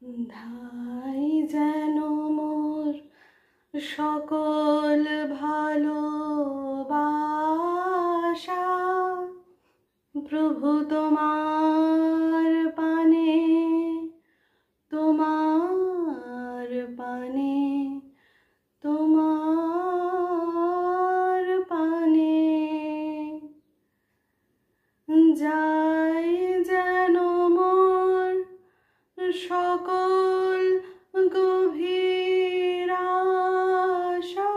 ধাই যেন মোর সকল ভালোবাসা, প্রভু তোমার পানে, তোমার পানে, তোমার পানে। যাই যেন মোর সকল গভীর আশা,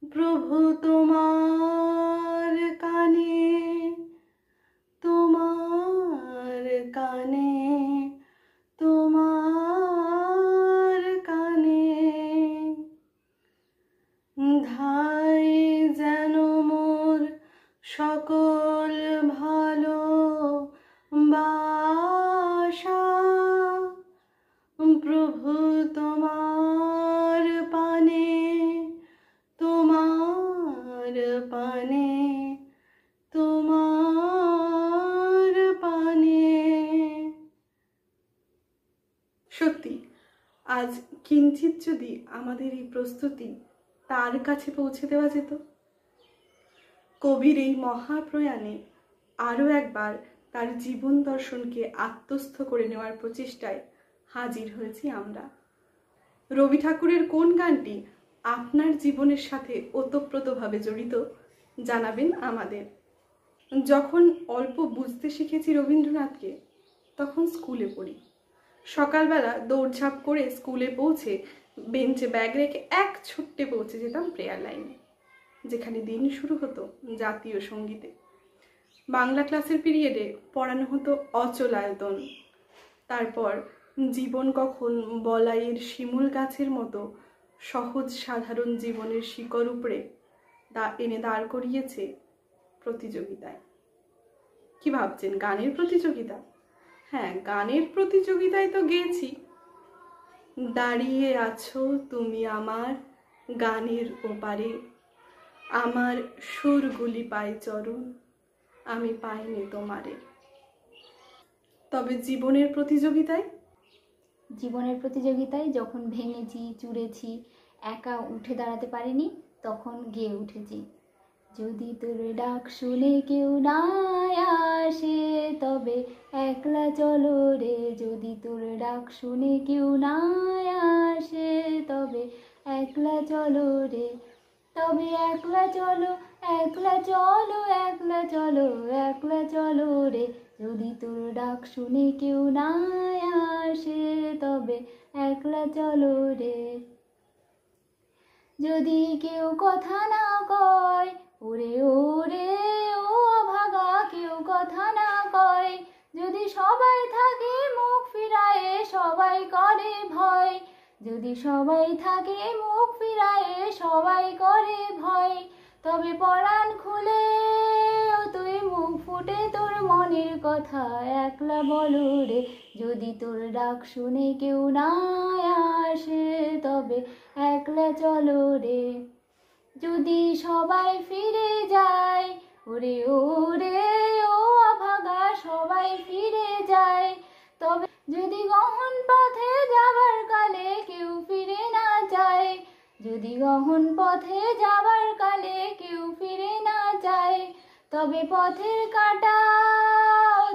প্রভু তোমার কানে, তোমার কানে, তোমার কানে। ধাই যেন মোর সকল ভালোবাসা, প্রভু তোমার পানে, তোমার পানে, তোমার পানে। সত্যি আজ কিঞ্চিৎ যদি আমাদের এই প্রস্তুতি তার কাছে পৌঁছে দেওয়া যেত। কবির এই মহাপ্রয়াণে আরও একবার তার জীবন দর্শনকে আত্মস্থ করে নেওয়ার প্রচেষ্টায় হাজির হয়েছি আমরা। রবি ঠাকুরের কোন গানটি আপনার জীবনের সাথে ওতপ্রোতভাবে জড়িত জানাবেন আমাদের। যখন অল্প বুঝতে শিখেছি রবীন্দ্রনাথকে তখন স্কুলে পড়ি। সকালবেলা দৌড়ঝাঁপ করে স্কুলে পৌঁছে বেঞ্চে ব্যাগ রেখে এক ছুট্টে পৌঁছে যেতাম প্রেয়ার লাইনে, যেখানে দিন শুরু হতো জাতীয় সঙ্গীতে। বাংলা ক্লাসের পিরিয়ডে পড়ানো হতো অচলায়তন। তারপর জীবন কখন বলাইয়ের শিমুল গাছের মতো সহজ সাধারণ জীবনের শিকড় উপড়ে এনে দাঁড় করিয়েছে প্রতিযোগিতায়। কি ভাবছেন, গানের প্রতিযোগিতা? হ্যাঁ, গানের প্রতিযোগিতায় তো গেয়েছি। দাঁড়িয়ে আছো তুমি আমার গানের ওপারে, আমার সুরগুলি পাই চরণ, আমি পাইনি তোমারে। তবে জীবনের প্রতিযোগিতায় যখন ভেঙেছি, চুরেছি, একা উঠে দাঁড়াতে পারিনি, তখন গেয়ে উঠেছি। যদি তোর ডাক শুনে কেউ না আসে তবে একলা চলো রে, যদি তোর ডাক শুনে কেউ না আসে তবে একলা চলো রে, তবে একলা চলো, একলা চলো, একলা চলো, একলা চলো রে, যদি তোর ডাক শুনে কেউ না আসে তবে একলা চলো রে। যদি কেউ কথা না কয়, ওরে ওরে ও অভাগা, কেউ কথা না কয়, যদি সবাই থাকে মুখ ফিরায়ে সবাই করে ভয়, যদি সবাই থাকে মুখ ফিরায়ে সবাই করে ভয়, তবে পরাণ খুলে ও তুই মুখ ফুটে তোর মনের কথা একলা বলো রে, যদি তোর ডাক শুনে কেউ না আসে তবে একলা চলো রে। যদি সবাই ফিরে যায়, ওরে ওরে ও অভাগা সবাই ফিরে যায়, তবে যদি গহন পথে যাবার কালে কেউ ফিরে না যায়, যদি গহন পথে যাবার কালে কেউ ফিরে না যায়, তবে পথের কাঁটা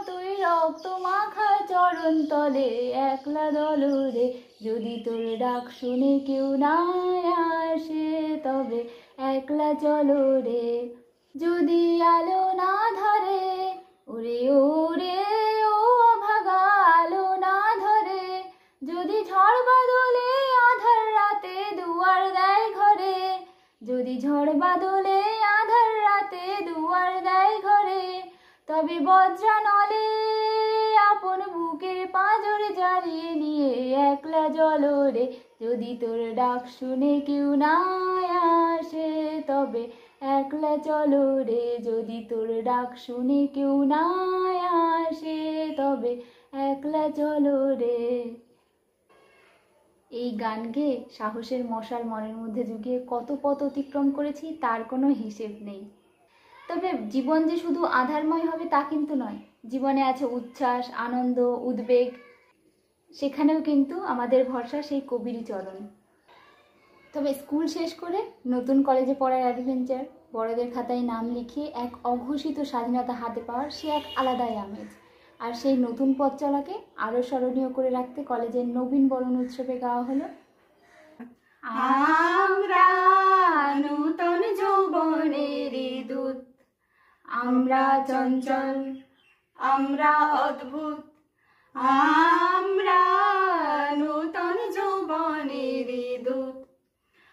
তুই রক্ত মাখা চরণ তলে একলা দলো রে, যদি তোর ডাক শুনে কেউ না আসে তবে একলা চলো রে। যদি আলো না ধরে, ওরে ওরে ও অভাগা আলো না ধরে, যদি ঝড় বাদলে আধার রাতে দুয়ার দেয় ঘরে, যদি ঝড় বাদলে আধার রাতে দুয়ার দেয় ঘরে, তবে বজ্রা নলে আপন বুকের পাঁজর জ্বালিয়ে নিয়ে একলা চলো রে, যদি তোর ডাক শুনে কেউ না আসে তবে একলা চলো রে, যদি তোর ডাক শুনে কেউ না আসে তবে একলা চলো রে। এই গান গেয়ে সাহসের মশাল মনের মধ্যে জুগিয়ে কত পথ অতিক্রম করেছি তার কোনো হিসেব নেই। তবে জীবন যে শুধু আধারময় হবে তা কিন্তু নয়, জীবনে আছে উচ্ছ্বাস, আনন্দ, উদ্বেগ। সেখানেও কিন্তু আমাদের ভরসা সেই কবিরই চরণ। তবে স্কুল শেষ করে নতুন কলেজে পড়ার অ্যাডভেঞ্চার, বড়দের খাতায় নাম লিখিয়ে এক অঘোষিত স্বাধীনতা হাতে পাওয়ার সে এক আলাদাই আমেজ। আর সেই নতুন পথ চলাকে আরও স্মরণীয় করে রাখতে কলেজের নবীন বরণ উৎসবে গাওয়া হলো আমরা নূতন যৌবনের দূত, আমরা চঞ্চল, আমরা অদ্ভুত, আমরা নূতন যৌবনের দূত,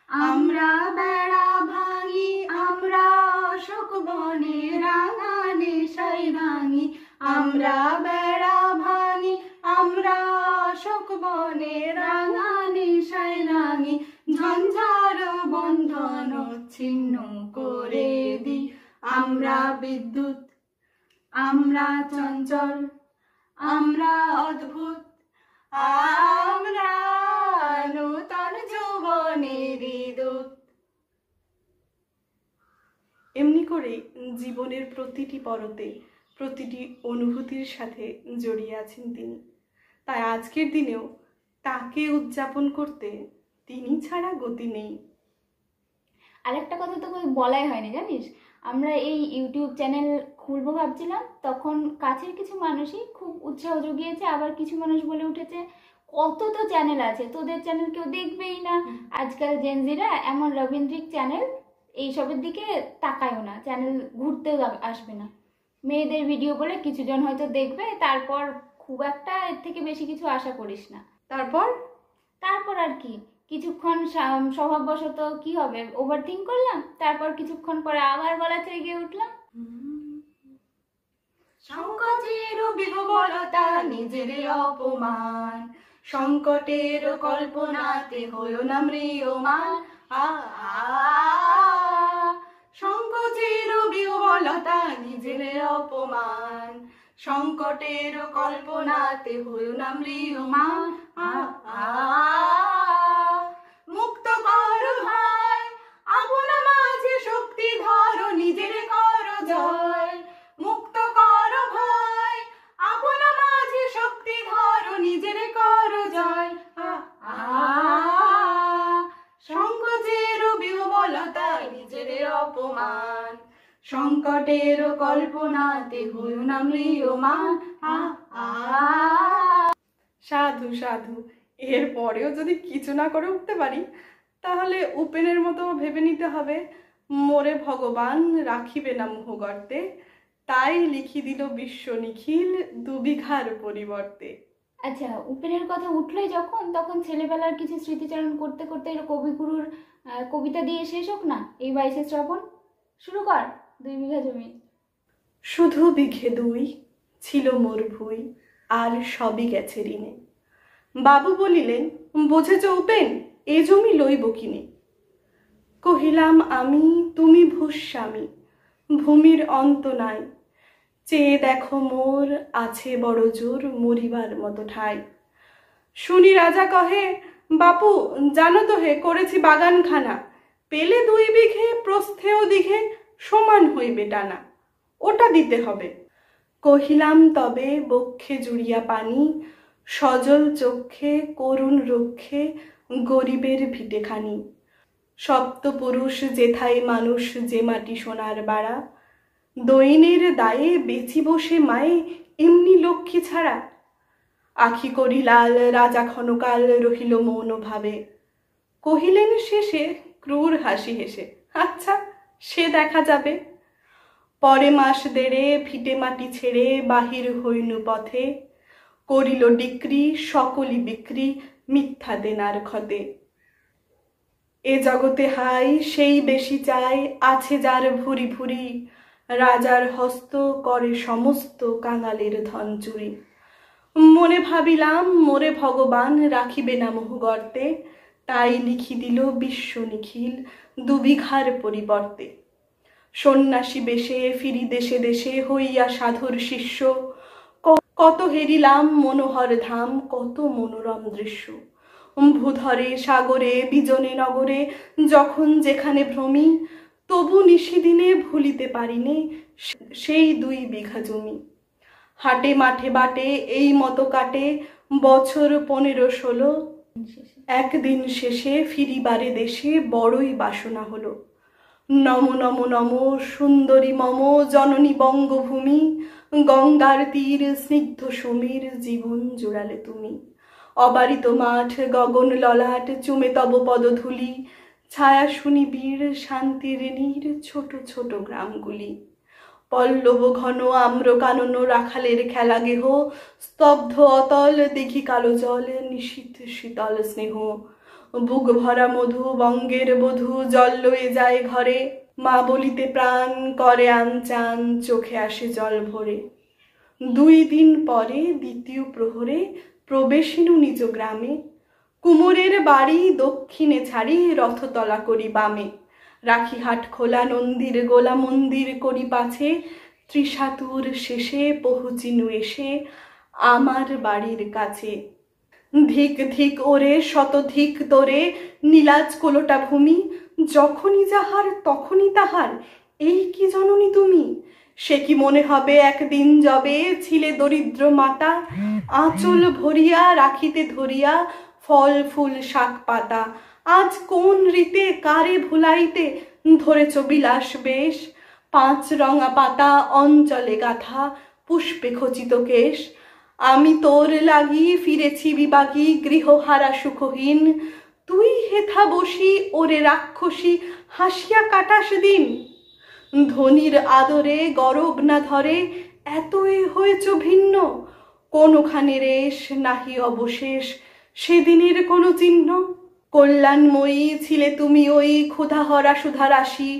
আমরা বেড়া ভাঙি, আমরা অশোক বনে রাঙা নেশায় ভাঙি, আমরা বেড়া ভাঙি, আমরা অশোক বনে রাঙা নেশায় রাঙি, ঝঞ্ঝার বন্ধন ছিন্ন করে দি, আমরা বিদ্যুৎ, আমরা চঞ্চল, আমরা অদ্ভুত, আমরা নূতন যৌবনের দূত। এমনি করে জীবনের প্রতিটি পরতে প্রতিটি অনুভূতির সাথে জড়িয়ে আছেন তিনি। তাই আজকের দিনেও তাকে উদযাপন করতে তিনি ছাড়া গতি নেই। আরেকটা কথা তো বলাই হয়নি জানিস, আমরা এই ইউটিউব চ্যানেল খুলবো ভাবছিলাম, তখন কাছের কিছু মানুষই খুব উৎসাহ জুগিয়েছে, আবার কিছু মানুষ বলে উঠেছে কত তো চ্যানেল আছে, তোদের চ্যানেল কেউ দেখবেই না, আজকাল জেনজিরা এমন রবীন্দ্রিক চ্যানেল এইসবের দিকে তাকায়ও না, চ্যানেল ঘুরতেও আসবে না, মেয়েদের ভিডিও বলে কিছুজন হয়তো দেখবে, তারপর খুব একটা এর থেকে বেশি কিছু আশা করিস না। তারপর আর কি, কিছুক্ষণ স্বভাববশত কি হবে ওভার থিঙ্ক করলাম, তারপর কিছুক্ষণ পরে আবার গলা ছেড়ে গিয়ে উঠলাম সংকটের বিহবলতা নিজের অপমান, সংকটের কল্পনাতে হলো না ম্রিয়মান, সংকটের বিহবলতা নিজের অপমান, সংকটের কল্পনাতে হলো না ম্রিয়মান, মুক্ত কর ভাই আপনা মাঝে শক্তি ধরো, নিজের কর জয়, মুক্ত কর ভাই আপনা মাঝে শক্তি ধরো, নিজের কর জয়, সংকটের বিহবলতা নিজের অপমান, সংকটের কল্পনাতে হলো না ম্রিয়মান। সাধু সাধু, এর পরেও যদি কিছু না করে উঠতে পারি তাহলে উপেনের মতো ভেবে নিতে হবে মোরে ভগবান রাখিবে না মুহগর্তে, তাই লিখি দিল বিশ্ব নিখিল দুবিঘার পরিবর্তে। আচ্ছা, উপেনের কথা উঠলোই যখন, তখন ছেলেবেলার কিছু স্মৃতিচারণ করতে করতে এর কবিগুরুর কবিতা দিয়ে শেষ হোক না। এই 22শে শ্রাবণ শুরু কর। 2 বিঘা জমি, শুধু বিঘে 2 ছিল মোর ভুই, আর সবই গেছে ঋণে। বাবু বলিলেন, বোঝেছ উপেন, এ জমি লইব কিনে। কহিলাম আমি, তুমি ভূস্বামী, ভূমির অন্ত নাই, চেয়ে দেখো মোর আছে বড় জোর মরিবার মতো ঠাই। শুনি রাজা কহে, বাপু জানো তো হে করেছি বাগানখানা, পেলে 2 বিঘে প্রস্থেও দিঘে সমান হইবে টানা, ওটা দিতে হবে। কহিলাম তবে বক্ষে জুড়িয়া পানি, সজল চক্ষে করুণ রক্ষে গরিবের ভিটেখানি। সপ্তপুরুষ যেথায় মানুষ যে মাটি সোনার বাড়া, দৈনের দায়ে বেচি বসে মায়ে এমনি লক্ষ্মী ছাড়া। আখি করি লাল রাজা ক্ষণকাল রহিল মৌন ভাবে, কহিলেন শেষে ক্রূর হাসি হেসে, আচ্ছা সে দেখা যাবে। পরে মাস দেড়ে ভিটে মাটি ছেড়ে বাহির হইনু পথে, করিল ডিক্রি সকলি বিক্রি মিথ্যা দেনার ক্ষতে। এ জগতে হাই সেই বেশি চাই, আছে যার ভুরি ভুরি, রাজার হস্ত করে সমস্ত কাঙালের ধন চুরি। মনে ভাবিলাম মোরে ভগবান রাখিবে না মোহগর্তে, তাই লিখি দিল বিশ্ব নিখিল 2 বিঘার পরিবর্তে। সন্ন্যাসী বেশে ফিরি দেশে দেশে হইয়া সাধুর শিষ্য, কত হেরিলাম মনোহর ধাম কত মনোরম দৃশ্য। ভূধরে সাগরে বিজনে নগরে যখন যেখানে ভ্রমি, তবু নিশিদিনে ভুলিতে পারিনে সেই 2 বিঘা জমি। হাটে মাঠে বাটে এই মতো কাটে বছর 15-16। একদিন শেষে ফিরিবারে দেশে বড়ই বাসনা হলো। নম নম নম সুন্দরী মম জননী বঙ্গভূমি, গঙ্গার তীর স্নিগ্ধ সমীর জীবন জোড়ালে তুমি। অবারিত মাঠ গগন ললাট চুমে তব পদধূলি, ছায়া সুনিবিড় শান্তির নীর ছোট ছোট গ্রামগুলি। পল্লব ঘন আম্র কানন রাখালের খেলা গেহ, স্তব্ধ অতল দেখি কালো জল নিশীথ শীতল স্নেহ। বুক ভরা মধু বঙ্গের বধূ জল লয়ে যায় ঘরে, মা বলিতে প্রাণ করে আনচান চোখে আসে জল ভরে। 2 দিন পরে দ্বিতীয় প্রহরে প্রবেশিনু নিজ গ্রামে, কুমোরের বাড়ি দক্ষিণে ছাড়ি রথতলা করি বামে। রাখি হাট খোলা নন্দীর গোলা মন্দির করি পাছে, ত্রিশাতুর শেষে পহুচিনু এসে আমার বাড়ির কাছে। ধিক ধিক ওরে শতধিক তোরে নীলাজ কোলোটা ভূমি, যখনই যাহার তখনই তাহার এই কি জননী তুমি। সে কি মনে হবে একদিন যবে ছিলে দরিদ্র মাতা, আঁচল ভরিয়া রাখিতে ধরিয়া ফল ফুল শাক পাতা। আজ কোন রীতে কারে ভুলাইতে ধরেছ বিলাস বেশ, 5 রঙা পাতা অঞ্চলে গাথা পুষ্পে খচিত কেশ। আমি তোর লাগি ফিরেছি বিবাগী গৃহহারা সুখহীন, তুই হেথা বসি ওরে রাক্ষসী হাসিয়া কাটাস দিন। ধনির আদরে গরব না ধরে এতই হয়েছ ভিন্ন, কোনখানে রেশ নাহি অবশেষ সেদিনের কোনো চিহ্ন। কল্যাণময়ী ছিলে তুমি ওই ক্ষুধাহরা সুধারাশি,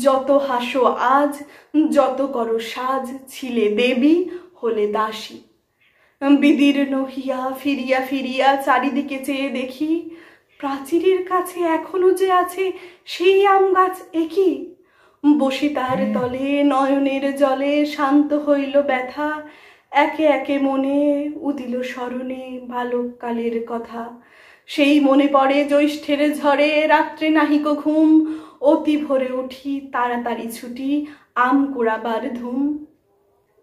যত হাসো আজ যত করো সাজ ছিলে দেবী হলে দাসী। বিদীর্ণ হিয়া ফিরিয়া ফিরিয়া চারিদিকে চেয়ে দেখি, প্রাচীরের কাছে এখনো যে আছে সেই আম গাছ একই। বসি তার তলে নয়নের জলে শান্ত হইল ব্যথা, একে একে মনে উদিল স্মরণে বালককালের কথা। সেই মনে পড়ে জ্যৈষ্ঠের ঝড়ে রাত্রে নাহিক ঘুম, অতি ভোরে উঠি তাড়াতাড়ি ছুটি আম কুড়াবার ধুম।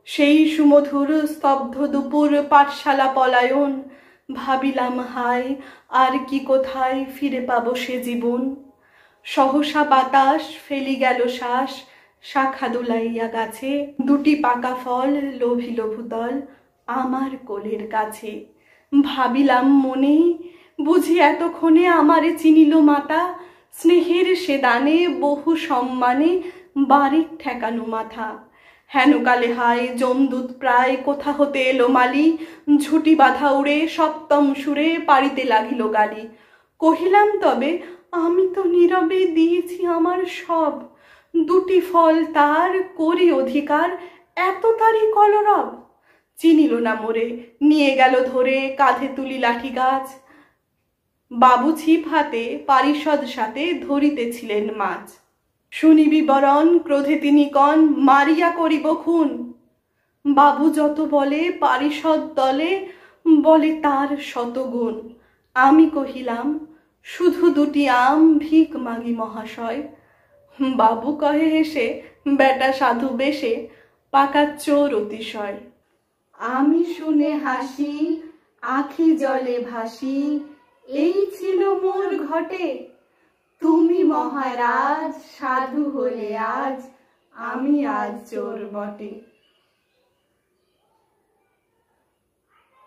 সেই সুমধুর স্তব্ধ দুপুর পাঠশালা পলায়ন, ভাবিলাম হায় আর কি কোথায় ফিরে পাবো সে জীবন। সহসা বাতাস ফেলি গেল শ্বাস শাখা দুলাইয়া গাছে, 2টি পাকা ফল লোভিল ভূতল আমার কোলের কাছে। ভাবিলাম মনে বুঝি এতক্ষণে আমারে চিনিল মাতা, স্নেহের সে দানে বহু সম্মানে বাড়ির ঠেকানো মাথা। হেনকালে হায় যমদূত প্রায় কোথা হতে এলো মালি, ঝুটি বাঁধা উড়ে সপ্তম সুরে পারিতে লাগিল গালি। কহিলাম তবে আমি তো নীরবে দিয়েছি আমার সব, 2টি ফল তার করি অধিকার এত তারি কলরব। চিনিল না মোরে নিয়ে গেল ধরে কাঁধে তুলি লাঠি গাছ, বাবু ছিপ হাতে পারিষদ সাথে ধরিতেছিলেন মাছ। শুনি বিবরণ ক্রোধে তিনি কন মারিয়া করিব খুন, বাবু যত বলে পারিষদ দলে বলে তার শতগুণ। আমি কহিলাম শুধু 2টি আম ভিক মাগি মহাশয়। বাবু কহে হেসে বেটা সাধু বেশে পাকা চোর অতিশয়। আমি শুনে হাসি আখি জলে ভাসি, এই ছিল মোর ঘটে। তুমি মহারাজ সাধু হলে আজ, আমি আজ চোর বটে।